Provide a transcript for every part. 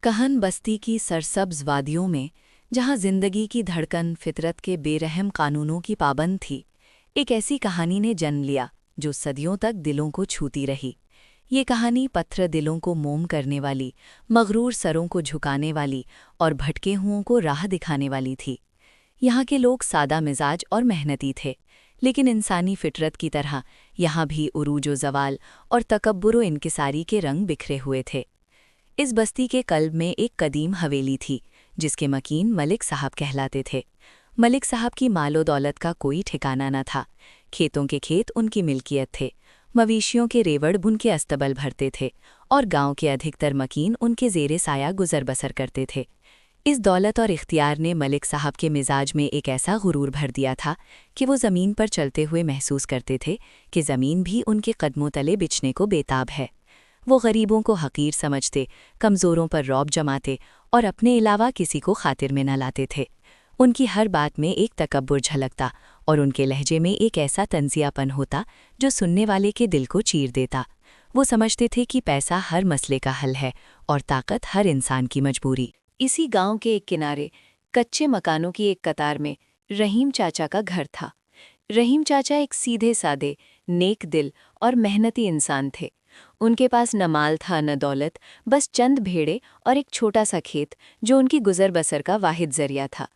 कहन बस्ती की सरसब्ज वादियों में, जहाँ जिंदगी की धड़कन फितरत के बेरहम कानूनों की पाबंद थी, एक ऐसी कहानी ने जन्म लिया जो सदियों तक दिलों को छूती रही। ये कहानी पत्थर दिलों को मोम करने वाली, मगरूर सरों को झुकाने वाली और भटके हुओं को राह दिखाने वाली थी। यहाँ के लोग सादा मिजाज और मेहनती थे, लेकिन इंसानी फितरत की तरह यहाँ भी उरूज ज़वाल और तकब्बुर इनकिसारी के रंग बिखरे हुए थे। इस बस्ती के कल्ब में एक कदीम हवेली थी, जिसके मकीन मलिक साहब कहलाते थे। मलिक साहब की मालो दौलत का कोई ठिकाना न था। खेतों के खेत उनकी मिल्कियत थे, मवेशियों के रेवड़ उनके अस्तबल भरते थे और गांव के अधिकतर मकीन उनके ज़ेरे साया गुजर बसर करते थे। इस दौलत और इख्तियार ने मलिक साहब के मिजाज में एक ऐसा गुरूर भर दिया था कि वो ज़मीन पर चलते हुए महसूस करते थे कि ज़मीन भी उनके कदमों तले बिछने को बेताब है। वो गरीबों को हकीर समझते, कमज़ोरों पर रौब जमाते और अपने अलावा किसी को खातिर में न लाते थे। उनकी हर बात में एक तकब्बुर झलकता और उनके लहजे में एक ऐसा तंजियापन होता जो सुनने वाले के दिल को चीर देता। वो समझते थे कि पैसा हर मसले का हल है और ताकत हर इंसान की मजबूरी। इसी गांव के एक किनारे, कच्चे मकानों की एक कतार में, रहीम चाचा का घर था। रहीम चाचा एक सीधे सादे, नेक दिल और मेहनती इंसान थे। उनके पास न माल था न दौलत, बस चंद भेड़े और एक छोटा सा खेत जो उनकी गुजर बसर का वाहिद जरिया था।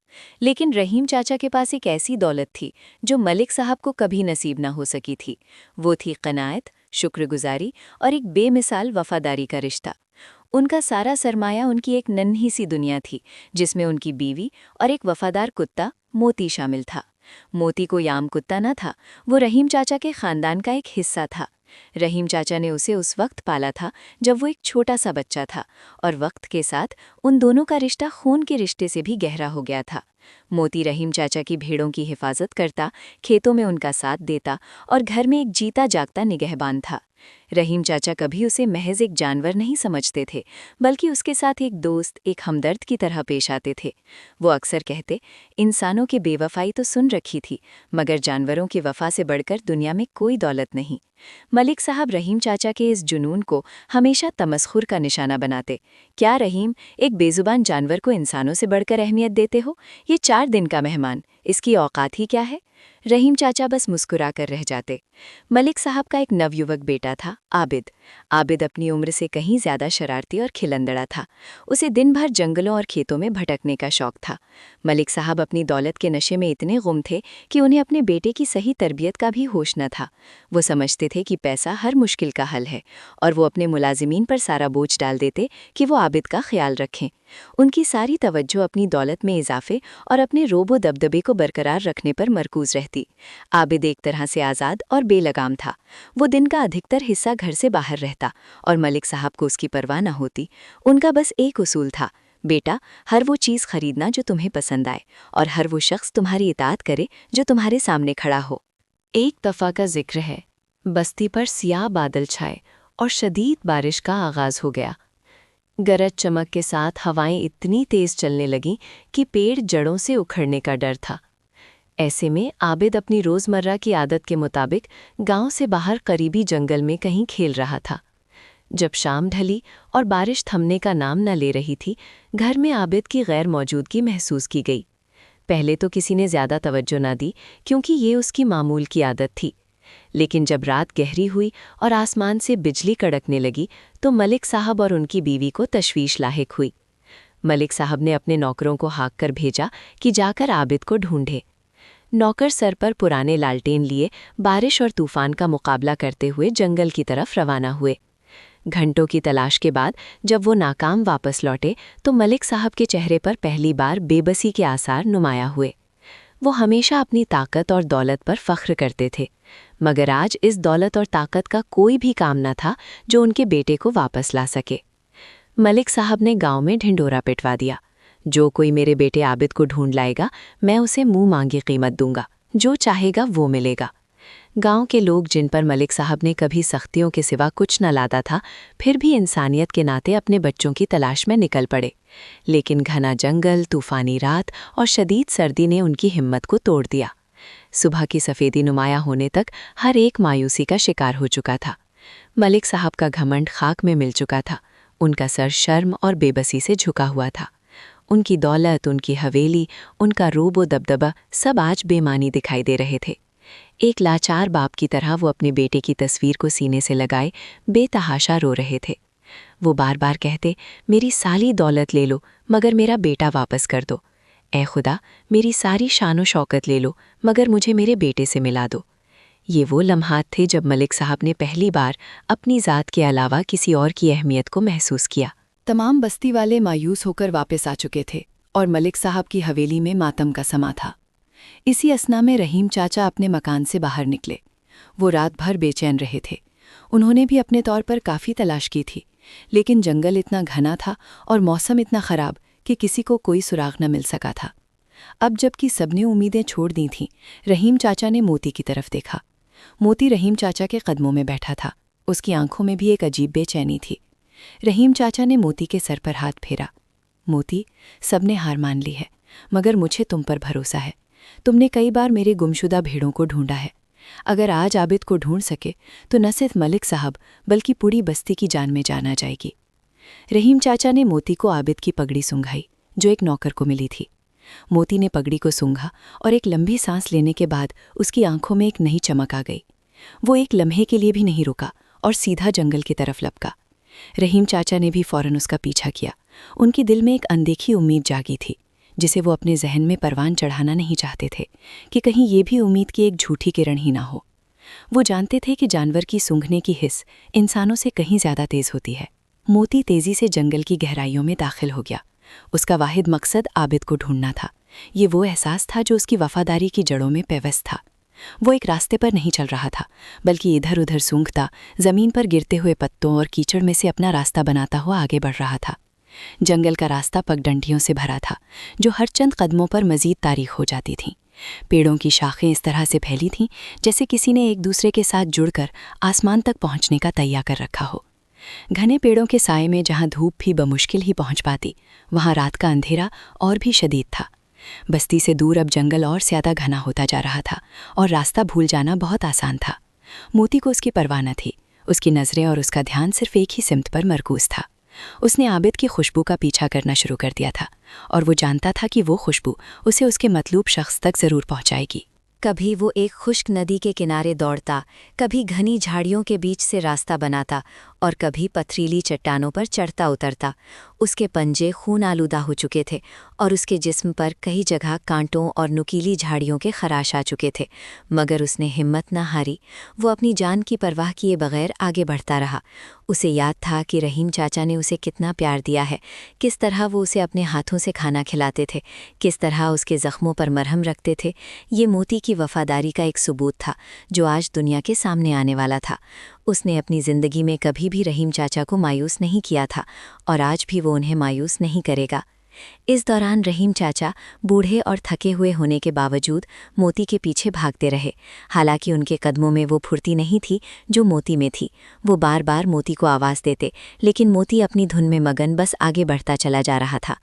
लेकिन रहीम चाचा के पास एक ऐसी दौलत थी जो मलिक साहब को कभी नसीब न हो सकी थी। वो थी क़नाअत, शुक्रगुजारी और एक बेमिसाल वफादारी का रिश्ता। उनका सारा सरमाया उनकी एक नन्ही सी दुनिया थी, जिसमें उनकी बीवी और एक वफादार कुत्ता मोती शामिल था। मोती को याम कुत्ता न था, वो रहीम चाचा के खानदान का एक हिस्सा था। रहीम चाचा ने उसे उस वक्त पाला था जब वो एक छोटा सा बच्चा था, और वक्त के साथ उन दोनों का रिश्ता खून के रिश्ते से भी गहरा हो गया था। मोती रहीम चाचा की भेड़ों की हिफाजत करता, खेतों में उनका साथ देता और घर में एक जीता जागता निगहबान था। रहीम चाचा कभी उसे महज एक जानवर नहीं समझते थे, बल्कि उसके साथ एक दोस्त, एक हमदर्द की तरह पेश आते थे। वो अक्सर कहते, इंसानों की बेवफाई तो सुन रखी थी, मगर जानवरों की वफा से बढ़कर दुनिया में कोई दौलत नहीं। मलिक साहब रहीम चाचा के इस जुनून को हमेशा तमस्खुर का निशाना बनाते। क्या रहीम, एक बेजुबान जानवर को इंसानों से बढ़कर अहमियत देते हो? ये 4 दिन का मेहमान, इसकी औकात ही क्या है? रहीम चाचा बस मुस्कुरा कर रह जाते। मलिक साहब का एक नवयुवक बेटा था, आबिद। आबिद अपनी उम्र से कहीं ज्यादा शरारती और खिलंदड़ा था। उसे दिन भर जंगलों और खेतों में भटकने का शौक था। मलिक साहब अपनी दौलत के नशे में इतने गुम थे कि उन्हें अपने बेटे की सही तरबियत का भी होश न था। वो समझते थे कि पैसा हर मुश्किल का हल है, और वो अपने मुलाजिमीन पर सारा बोझ डाल देते कि वो आबिद का ख्याल रखें। उनकी सारी तवज्जो अपनी दौलत में इजाफे और अपने रोबो दबदबे को बरकरार रखने पर मरकूज रहती। आबिद एक तरह से आज़ाद और बेलगाम था। वो दिन का अधिकतर हिस्सा घर से बाहर रहता और मलिक साहब को उसकी परवाह न होती। उनका बस एक उसूल था, बेटा, हर वो चीज़ खरीदना जो तुम्हें पसंद आए और हर वो शख्स तुम्हारी इताअत करे जो तुम्हारे सामने खड़ा हो। एक दफ़ा का जिक्र है, बस्ती पर सियाह बादल छाए और शदीद बारिश का आगाज़ हो गया। गरज चमक के साथ हवाएं इतनी तेज़ चलने लगीं कि पेड़ जड़ों से उखड़ने का डर था। ऐसे में आबिद अपनी रोज़मर्रा की आदत के मुताबिक गांव से बाहर करीबी जंगल में कहीं खेल रहा था। जब शाम ढली और बारिश थमने का नाम न ले रही थी, घर में आबिद की गैर मौजूदगी महसूस की गई। पहले तो किसी ने ज़्यादा तवज्जो न दी, क्योंकि ये उसकी मामूल की आदत थी। लेकिन जब रात गहरी हुई और आसमान से बिजली कड़कने लगी, तो मलिक साहब और उनकी बीवी को तशवीश लाहिक हुई। मलिक साहब ने अपने नौकरों को हाँक कर भेजा कि जाकर आबिद को ढूंढे। नौकर सर पर पुराने लालटेन लिए बारिश और तूफान का मुकाबला करते हुए जंगल की तरफ रवाना हुए। घंटों की तलाश के बाद जब वो नाकाम वापस लौटे, तो मलिक साहब के चेहरे पर पहली बार बेबसी के आसार नुमाया हुए। वो हमेशा अपनी ताकत और दौलत पर फ़ख्र करते थे, मगर आज इस दौलत और ताकत का कोई भी काम न था जो उनके बेटे को वापस ला सके। मलिक साहब ने गांव में ढिंढोरा पिटवा दिया, जो कोई मेरे बेटे आबिद को ढूंढ लाएगा, मैं उसे मुंह मांगी कीमत दूंगा, जो चाहेगा वो मिलेगा। गांव के लोग, जिन पर मलिक साहब ने कभी सख्तियों के सिवा कुछ न लादा था, फिर भी इंसानियत के नाते अपने बच्चों की तलाश में निकल पड़े। लेकिन घना जंगल, तूफानी रात और शदीद सर्दी ने उनकी हिम्मत को तोड़ दिया। सुबह की सफ़ेदी नुमाया होने तक हर एक मायूसी का शिकार हो चुका था। मलिक साहब का घमंड खाक में मिल चुका था। उनका सर शर्म और बेबसी से झुका हुआ था। उनकी दौलत, उनकी हवेली, उनका रोबो दबदबा सब आज बेमानी दिखाई दे रहे थे। एक लाचार बाप की तरह वो अपने बेटे की तस्वीर को सीने से लगाए बेतहाशा रो रहे थे। वो बार बार कहते, मेरी सारी दौलत ले लो मगर मेरा बेटा वापस कर दो। ए खुदा, मेरी सारी शानो शौकत ले लो मगर मुझे मेरे बेटे से मिला दो। ये वो लम्हात थे जब मलिक साहब ने पहली बार अपनी ज़ात के अलावा किसी और की अहमियत को महसूस किया। तमाम बस्ती वाले मायूस होकर वापस आ चुके थे और मलिक साहब की हवेली में मातम का समा था। इसी असना में रहीम चाचा अपने मकान से बाहर निकले। वो रात भर बेचैन रहे थे। उन्होंने भी अपने तौर पर काफ़ी तलाश की थी, लेकिन जंगल इतना घना था और मौसम इतना ख़राब कि किसी को कोई सुराग न मिल सका था। अब जबकि सबने उम्मीदें छोड़ दी थीं, रहीम चाचा ने मोती की तरफ देखा। मोती रहीम चाचा के कदमों में बैठा था। उसकी आंखों में भी एक अजीब बेचैनी थी। रहीम चाचा ने मोती के सर पर हाथ फेरा। मोती, सबने हार मान ली है, मगर मुझे तुम पर भरोसा है। तुमने कई बार मेरे गुमशुदा भेड़ों को ढूंढा है। अगर आज आबिद को ढूंढ सके तो न सिर्फ मलिक साहब बल्कि पूरी बस्ती की जान में जान आ जाएगी। रहीम चाचा ने मोती को आबिद की पगड़ी सूंघाई जो एक नौकर को मिली थी। मोती ने पगड़ी को सूंघा और एक लंबी सांस लेने के बाद उसकी आंखों में एक नई चमक आ गई। वो एक लम्हे के लिए भी नहीं रुका और सीधा जंगल की तरफ लपका। रहीम चाचा ने भी फौरन उसका पीछा किया। उनके दिल में एक अनदेखी उम्मीद जागी थी जिसे वो अपने जहन में परवान चढ़ाना नहीं चाहते थे कि कहीं ये भी उम्मीद की एक झूठी किरण ही ना हो। वो जानते थे कि जानवर की सूंघने की हिस्स इंसानों से कहीं ज़्यादा तेज़ होती है। मोती तेज़ी से जंगल की गहराइयों में दाखिल हो गया। उसका वाहिद मकसद आबिद को ढूंढना था। ये वो एहसास था जो उसकी वफादारी की जड़ों में पेवस्त था। वो एक रास्ते पर नहीं चल रहा था, बल्कि इधर उधर सूंघता, ज़मीन पर गिरते हुए पत्तों और कीचड़ में से अपना रास्ता बनाता हुआ आगे बढ़ रहा था। जंगल का रास्ता पगडंडियों से भरा था जो हर चंद कदमों पर मज़ीद तारीख हो जाती थीं। पेड़ों की शाखें इस तरह से फैली थीं जैसे किसी ने एक दूसरे के साथ जुड़कर आसमान तक पहुंचने का तैयार कर रखा हो। घने पेड़ों के साए में जहां धूप भी बमुश्किल ही पहुंच पाती, वहां रात का अंधेरा और भी शदीद था। बस्ती से दूर अब जंगल और ज़्यादा घना होता जा रहा था और रास्ता भूल जाना बहुत आसान था। मोती को उसकी परवाह न थी। उसकी नज़रें और उसका ध्यान सिर्फ एक ही सिमत पर मरकूज़ था। उसने आबिद की खुशबू का पीछा करना शुरू कर दिया था और वो जानता था कि वो खुशबू उसे उसके मतलूब शख्स तक ज़रूर पहुंचाएगी। कभी वो एक खुश्क नदी के किनारे दौड़ता, कभी घनी झाड़ियों के बीच से रास्ता बनाता और कभी पथरीली चट्टानों पर चढ़ता उतरता। उसके पंजे खून आलूदा हो चुके थे और उसके जिस्म पर कई जगह कांटों और नुकीली झाड़ियों के खराश आ चुके थे, मगर उसने हिम्मत न हारी। वो अपनी जान की परवाह किए बगैर आगे बढ़ता रहा। उसे याद था कि रहीम चाचा ने उसे कितना प्यार दिया है, किस तरह वो उसे अपने हाथों से खाना खिलाते थे, किस तरह उसके ज़ख्मों पर मरहम रखते थे। ये मोती की वफादारी का एक सबूत था जो आज दुनिया के सामने आने वाला था। उसने अपनी ज़िंदगी में कभी भी रहीम चाचा को मायूस नहीं किया था और आज भी वो उन्हें मायूस नहीं करेगा। इस दौरान रहीम चाचा बूढ़े और थके हुए होने के बावजूद मोती के पीछे भागते रहे। हालांकि उनके कदमों में वो फुर्ती नहीं थी जो मोती में थी। वो बार बार मोती को आवाज़ देते, लेकिन मोती अपनी धुन में मगन बस आगे बढ़ता चला जा रहा था।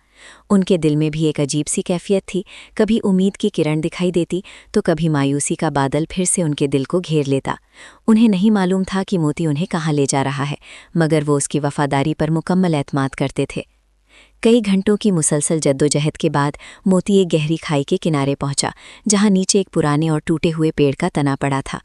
उनके दिल में भी एक अजीब सी कैफियत थी। कभी उम्मीद की किरण दिखाई देती तो कभी मायूसी का बादल फिर से उनके दिल को घेर लेता। उन्हें नहीं मालूम था कि मोती उन्हें कहाँ ले जा रहा है, मगर वो उसकी वफादारी पर मुकम्मल एतमाद करते थे। कई घंटों की मुसलसल जद्दोजहद के बाद मोती एक गहरी खाई के किनारे पहुंचा, जहां नीचे एक पुराने और टूटे हुए पेड़ का तना पड़ा था।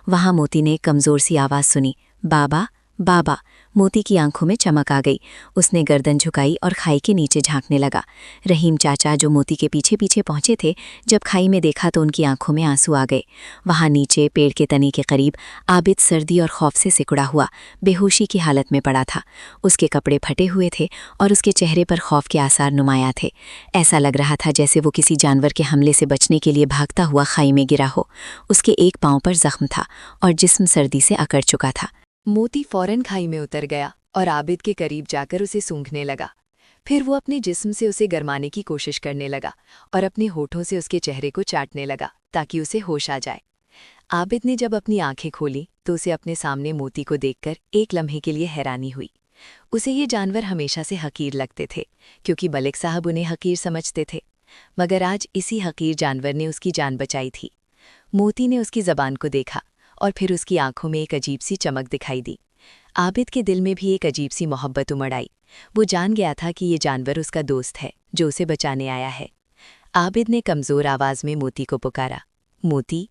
वहां मोती ने एक कमज़ोर सी आवाज़ सुनी, बाबा बाबा। मोती की आंखों में चमक आ गई। उसने गर्दन झुकाई और खाई के नीचे झांकने लगा। रहीम चाचा जो मोती के पीछे पीछे पहुंचे थे, जब खाई में देखा तो उनकी आंखों में आंसू आ गए। वहां नीचे पेड़ के तने के करीब आबिद सर्दी और खौफ से सिकुड़ा हुआ बेहोशी की हालत में पड़ा था। उसके कपड़े फटे हुए थे और उसके चेहरे पर खौफ के आसार नुमाया थे। ऐसा लग रहा था जैसे वो किसी जानवर के हमले से बचने के लिए भागता हुआ खाई में गिरा हो। उसके एक पांव पर जख्म था और जिस्म सर्दी से अकड़ चुका था। मोती फौरन खाई में उतर गया और आबिद के करीब जाकर उसे सूंघने लगा। फिर वो अपने जिस्म से उसे गरमाने की कोशिश करने लगा और अपने होठों से उसके चेहरे को चाटने लगा ताकि उसे होश आ जाए। आबिद ने जब अपनी आंखें खोली तो उसे अपने सामने मोती को देखकर एक लम्हे के लिए हैरानी हुई। उसे ये जानवर हमेशा से हकीर लगते थे क्योंकि मलिक साहब उन्हें हकीर समझते थे, मगर आज इसी हकीर जानवर ने उसकी जान बचाई थी। मोती ने उसकी ज़बान को देखा और फिर उसकी आंखों में एक अजीब सी चमक दिखाई दी। आबिद के दिल में भी एक अजीब सी मोहब्बत उमड़ आई। वो जान गया था कि ये जानवर उसका दोस्त है जो उसे बचाने आया है। आबिद ने कमज़ोर आवाज़ में मोती को पुकारा, मोती।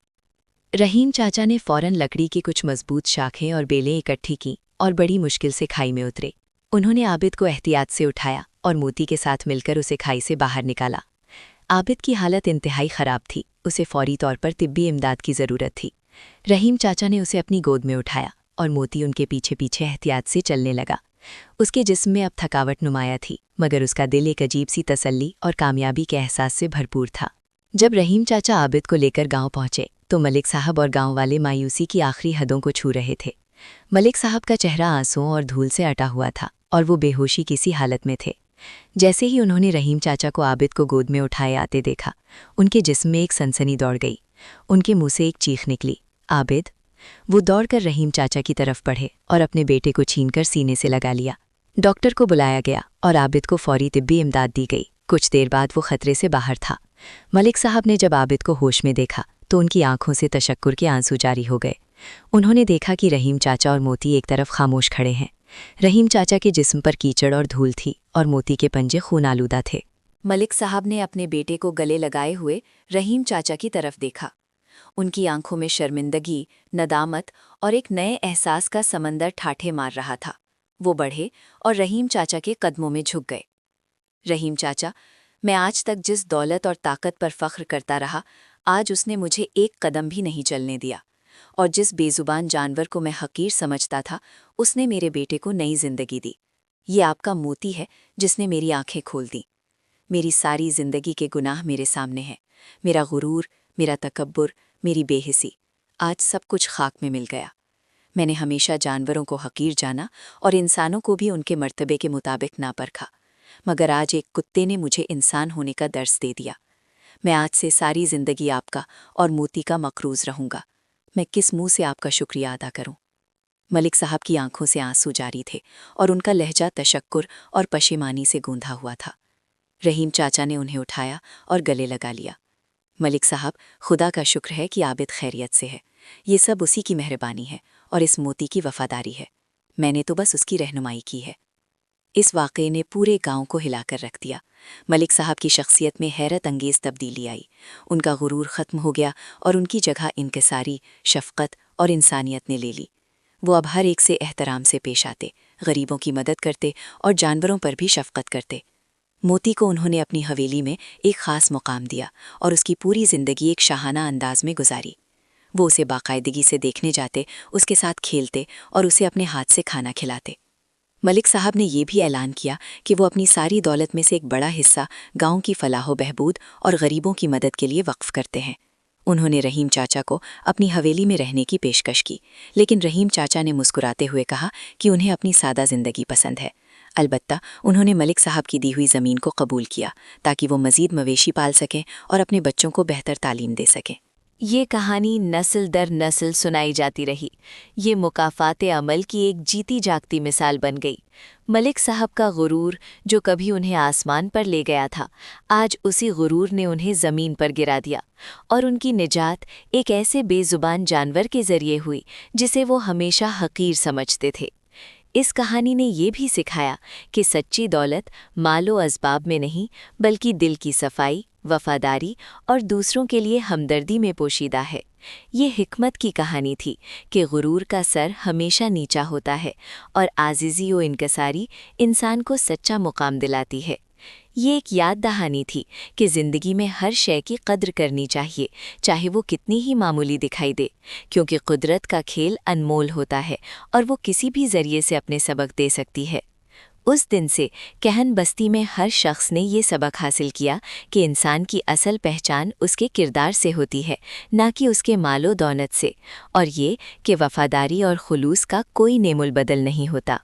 रहीम चाचा ने फौरन लकड़ी की कुछ मजबूत शाखें और बेलें इकट्ठी की और बड़ी मुश्किल से खाई में उतरे। उन्होंने आबिद को एहतियात से उठाया और मोती के साथ मिलकर उसे खाई से बाहर निकाला। आबिद की हालत इंतहाई ख़राब थी, उसे फौरी तौर पर तिब्बी इमदाद की ज़रूरत थी। रहीम चाचा ने उसे अपनी गोद में उठाया और मोती उनके पीछे पीछे एहतियात से चलने लगा। उसके जिस्म में अब थकावट नुमाया थी, मगर उसका दिल एक अजीब सी तसल्ली और कामयाबी के एहसास से भरपूर था। जब रहीम चाचा आबिद को लेकर गांव पहुंचे तो मलिक साहब और गांव वाले मायूसी की आखिरी हदों को छू रहे थे। मलिक साहब का चेहरा आंसुओं और धूल से अटा हुआ था और वो बेहोशी की सी हालत में थे। जैसे ही उन्होंने रहीम चाचा को आबिद को गोद में उठाए आते देखा, उनके जिस्म में एक सनसनी दौड़ गई। उनके मुंह से एक चीख निकली, आबिद। वो दौड़कर रहीम चाचा की तरफ बढ़े और अपने बेटे को छीनकर सीने से लगा लिया। डॉक्टर को बुलाया गया और आबिद को फौरी तिब्बी इमदाद दी गई। कुछ देर बाद वो खतरे से बाहर था। मलिक साहब ने जब आबिद को होश में देखा तो उनकी आंखों से तशक्कुर के आंसू जारी हो गए। उन्होंने देखा कि रहीम चाचा और मोती एक तरफ खामोश खड़े हैं। रहीम चाचा के जिस्म पर कीचड़ और धूल थी और मोती के पंजे खून आलूदा थे। मलिक साहब ने अपने बेटे को गले लगाए हुए रहीम चाचा की तरफ देखा। उनकी आंखों में शर्मिंदगी, नदामत और एक नए एहसास का समंदर ठाठे मार रहा था। वो बढ़े और रहीम चाचा के कदमों में झुक गए। रहीम चाचा, मैं आज तक जिस दौलत और ताकत पर फ़ख्र करता रहा, आज उसने मुझे एक कदम भी नहीं चलने दिया। और जिस बेजुबान जानवर को मैं हकीर समझता था, उसने मेरे बेटे को नई जिंदगी दी। ये आपका मोती है जिसने मेरी आंखें खोल दी। मेरी सारी जिंदगी के गुनाह मेरे सामने हैं। मेरा गुरूर, मेरा तकब्बुर, मेरी बेहिसी, आज सब कुछ खाक में मिल गया। मैंने हमेशा जानवरों को हकीर जाना और इंसानों को भी उनके मर्तबे के मुताबिक ना परखा, मगर आज एक कुत्ते ने मुझे इंसान होने का दर्स दे दिया। मैं आज से सारी जिंदगी आपका और मोती का मकरूज रहूंगा। मैं किस मुंह से आपका शुक्रिया अदा करूं? मलिक साहब की आंखों से आंसू जारी थे और उनका लहजा तशक्कुर और पशेमानी से गूंधा हुआ था। रहीम चाचा ने उन्हें उठाया और गले लगा लिया। मलिक साहब, खुदा का शुक्र है कि आबिद खैरियत से है। ये सब उसी की मेहरबानी है और इस मोती की वफादारी है। मैंने तो बस उसकी रहनुमाई की है। इस वाक़े ने पूरे गांव को हिलाकर रख दिया। मलिक साहब की शख्सियत में हैरत अंगेज़ तब्दीली आई। उनका गुरूर ख़त्म हो गया और उनकी जगह इनकिसारी, शफ़क़त और इंसानियत ने ले ली। वो अब हर एक से एहतराम से पेश आते, गरीबों की मदद करते और जानवरों पर भी शफ़क़त करते। मोती को उन्होंने अपनी हवेली में एक ख़ास मुकाम दिया और उसकी पूरी ज़िंदगी एक शाहाना अंदाज में गुजारी। वो उसे बाकायदगी से देखने जाते, उसके साथ खेलते और उसे अपने हाथ से खाना खिलाते। मलिक साहब ने यह भी ऐलान किया कि वो अपनी सारी दौलत में से एक बड़ा हिस्सा गांव की फलाह बहबूद और गरीबों की मदद के लिए वक्फ करते हैं। उन्होंने रहीम चाचा को अपनी हवेली में रहने की पेशकश की, लेकिन रहीम चाचा ने मुस्कुराते हुए कहा कि उन्हें अपनी सादा ज़िंदगी पसंद है। अलबत्ता उन्होंने मलिक साहब की दी हुई ज़मीन को कबूल किया ताकि वो मज़ीद मवेशी पाल सकें और अपने बच्चों को बेहतर तालीम दे सकें। ये कहानी नस्ल दर नस्ल सुनाई जाती रही। ये मुकाफ़ाते अमल की एक जीती जागती मिसाल बन गई। मलिक साहब का गुरूर, जो कभी उन्हें आसमान पर ले गया था, आज उसी गुरूर ने उन्हें ज़मीन पर गिरा दिया और उनकी निजात एक ऐसे बेज़ुबान जानवर के ज़रिए हुई जिसे वो हमेशा हकीर समझते थे। इस कहानी ने ये भी सिखाया कि सच्ची दौलत मालो असबाब में नहीं, बल्कि दिल की सफाई, वफादारी और दूसरों के लिए हमदर्दी में पोशीदा है। ये हिकमत की कहानी थी कि गुरूर का सर हमेशा नीचा होता है और आजिज़ी व इनकसारी इंसान को सच्चा मुकाम दिलाती है। ये एक याद दहानी थी कि ज़िंदगी में हर शय की कद्र करनी चाहिए, चाहे वो कितनी ही मामूली दिखाई दे, क्योंकि कुदरत का खेल अनमोल होता है और वो किसी भी ज़रिए से अपने सबक दे सकती है। उस दिन से कहन बस्ती में हर शख्स ने ये सबक हासिल किया कि इंसान की असल पहचान उसके किरदार से होती है, ना कि उसके मालो दौलत से, और ये कि वफ़ादारी और खुलूस का कोई नेमुल बदल नहीं होता।